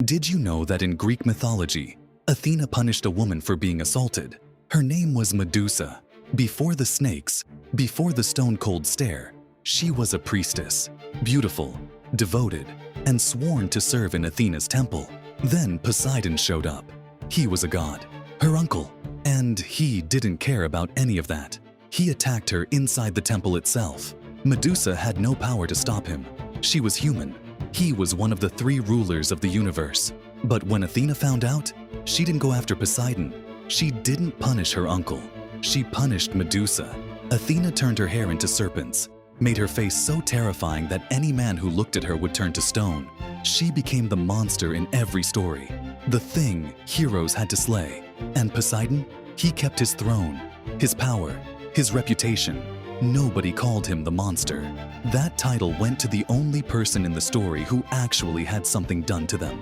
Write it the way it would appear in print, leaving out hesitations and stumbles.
Did you know that in Greek mythology, Athena punished a woman for being assaulted? Her name was Medusa. Before the snakes, before the stone-cold stare, she was a priestess, beautiful, devoted, and sworn to serve in Athena's temple. Then Poseidon showed up. He was a god, her uncle, and he didn't care about any of that. He attacked her inside the temple itself. Medusa had no power to stop him. She was human. He was one of the three rulers of the universe. But when Athena found out, she didn't go after Poseidon. She didn't punish her uncle. She punished Medusa. Athena turned her hair into serpents, made her face so terrifying that any man who looked at her would turn to stone. She became the monster in every story, the thing heroes had to slay. And Poseidon, he kept his throne, his power, his reputation. Nobody called him the monster. That title went to the only person in the story who actually had something done to them.